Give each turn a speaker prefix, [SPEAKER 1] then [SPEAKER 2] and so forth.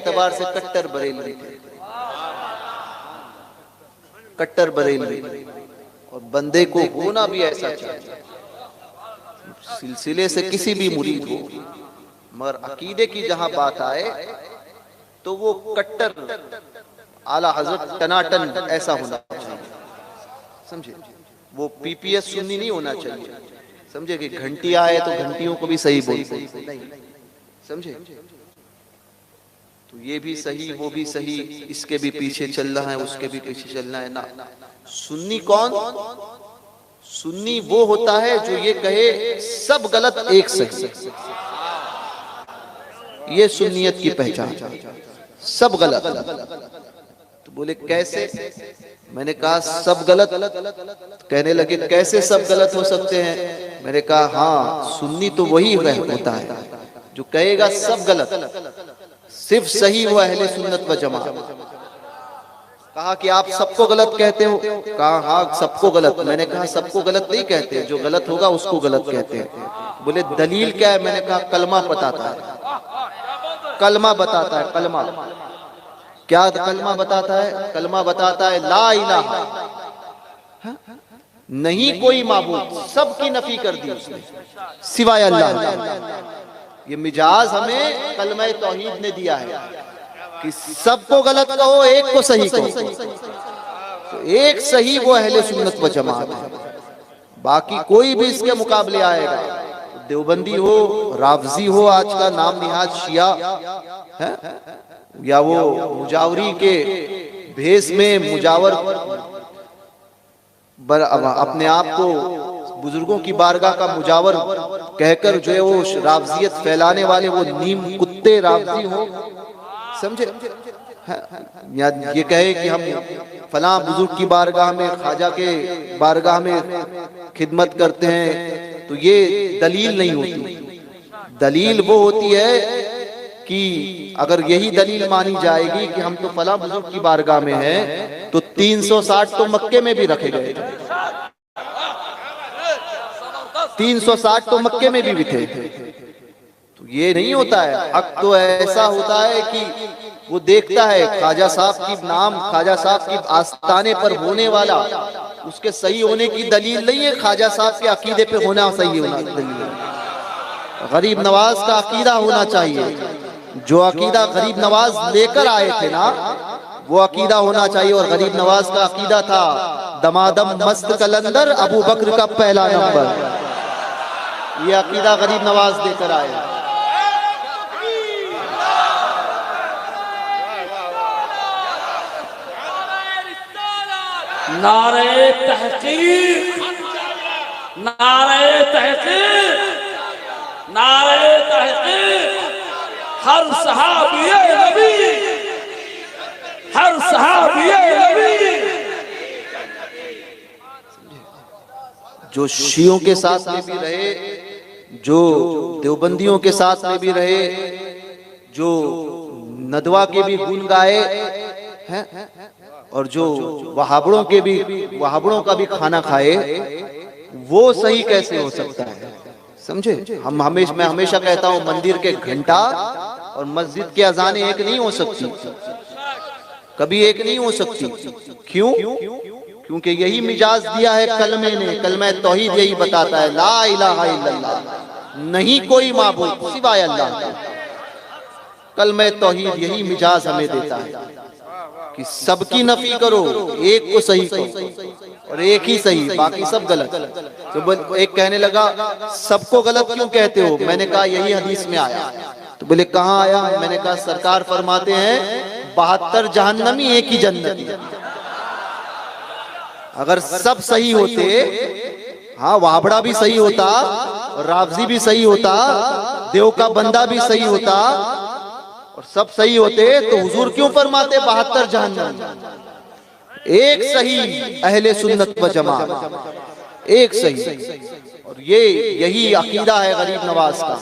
[SPEAKER 1] اعتبار سے کٹر بریلوی تھے، کٹر بریلوی، اور بندے کو ہونا بھی ایسا چاہیے، سلسلے سے کسی بھی مرید ہو، مگر عقیدے کی جہاں بات آئے تو وہ کٹر اعلیٰ حضرت ٹناٹن ایسا ہونا چاہیے، سمجھے؟ وہ پی پی ایس سنی نہیں ہونا چاہیے، سمجھے؟ کہ گھنٹی آئے تو گھنٹیوں کو بھی صحیح بولتے نہیں، سمجھے؟ تو یہ بھی صحیح وہ بھی صحیح، اس کے بھی پیچھے چلنا ہے اس کے بھی پیچھے چلنا ہے، نہ۔ سنی کون؟ سنی وہ ہوتا ہے جو یہ کہے سب غلط ایک صحیح، یہ سنیت کی پہچان، سب غلط۔ تو بولے کیسے؟ میں نے کہا سب غلط، کہنے لگے کیسے سب غلط ہو سکتے ہیں؟ میں نے کہا ہاں، سنی تو وہی ہوتا ہے جو کہے گا سب غلط، صرف صحیح وہ اہل سنت و جماعت۔ کہا کہ آپ سب کو غلط کہتے ہو؟ کہا ہاں سب کو غلط۔ میں نے کہا سب کو غلط نہیں کہتے، جو غلط ہوگا اس کو غلط کہتے ہیں۔ بولے دلیل کیا ہے؟ میں نے کہا کلمہ بتاتا ہے، کلمہ بتاتا ہے، کلمہ کیا کلمہ بتاتا ہے؟ کلمہ بتاتا ہے لا الہ، نہیں کوئی معبود، سب کی نفی کر دی اس نے سوائے اللہ۔ یہ مجاز ہمیں کلمہ توحید نے دیا ہے کہ سب کو غلط کہو، ایک کو صحیح کہو۔ تو ایک صحیح وہ اہل سنت و جماعت ہے، باقی کوئی بھی اس کے مقابلے آئے گا، دیوبندی ہو، رافضی ہو، آج کا نام نہاد شیعہ ہے، یا وہ مجاوری کے بھیس میں مجاور اپنے آپ کو بزرگوں کی بارگاہ کا مجاور کہہ کر جو ہے وہ رافضیت پھیلانے والے وہ نیم کتے رافضی ہو، سمجھے؟ یا یہ کہے کہ ہم فلاں بزرگ کی بارگاہ میں، خواجہ کے بارگاہ میں خدمت کرتے ہیں، تو یہ دلیل نہیں ہوتی۔ دلیل وہ ہوتی ہے کہ اگر یہی دلیل مانی جائے گی کہ ہم تو فلاں بزرگ کی بارگاہ میں ہیں، تو 360 تو مکے میں بھی رکھے گئے تھے، 360 تو مکے میں بھی تھے۔ تو یہ نہیں ہوتا ہے، حق تو ایسا ہوتا ہے کہ وہ دیکھتا ہے خواجہ صاحب کی نام، خواجہ صاحب کی آستانے پر ہونے والا، اس کے صحیح ہونے کی دلیل نہیں ہے خواجہ صاحب کے عقیدے پہ ہونا صحیح ہونا دلیل ہے۔ غریب نواز کا عقیدہ ہونا چاہیے، جو عقیدہ غریب نواز لے کر آئے تھے نا وہ عقیدہ ہونا چاہیے، اور غریب نواز کا عقیدہ تھا دمادم مست قلندر ابو بکر کا پہلا نمبر، یہ عقیدہ غریب نواز لے کر آئے۔
[SPEAKER 2] نعرہ تحقیق، نعرہ تحقیق، نعرہ تحقیق، ہر صحابی نبی، ہر صحابی نبی۔
[SPEAKER 1] جو شیعوں کے ساتھ میں بھی رہے، جو دیوبندیوں کے ساتھ میں بھی رہے، جو ندوہ کے بھی گن گائے ہیں، اور جو وہابڑوں کا بھی کھانا کھائے، وہ صحیح کیسے ہو سکتا ہے؟ سمجھے؟ میں ہمیشہ کہتا ہوں مندر کے گھنٹا اور مسجد کی اذانیں ایک نہیں ہو سکتی، کبھی ایک نہیں ہو سکتی۔ کیوں؟ کیونکہ یہی مجاز دیا ہے کلمے نے، کلمہ توحید یہی بتاتا ہے لا الہ الا اللہ، نہیں کوئی معبود سوائے اللہ کے۔ کلمہ توحید یہی مجاز ہمیں دیتا ہے کہ سب کی نفی کرو، ایک کو صحیح کرو، اور ایک ہی صحیح، باقی سب غلط۔ تو ایک کہنے لگا سب کو غلط کیوں کہتے ہو؟ میں نے کہا یہی حدیث میں آیا۔ تو بولے کہاں آیا؟ میں نے کہا سرکار فرماتے ہیں 72 جہنمی ایک ہی جنتی۔ اگر سب صحیح ہوتے، ہاں وابڑا بھی صحیح ہوتا، رافضی بھی صحیح ہوتا، دیو کا بندہ بھی صحیح ہوتا، اور سب صحیح ہوتے، تو حضور کیوں فرماتے 72 جہنم؟ ایک صحیح اہل سنت و جماعت، ایک صحیح۔ اور یہی عقیدہ ہے غریب نواز کا۔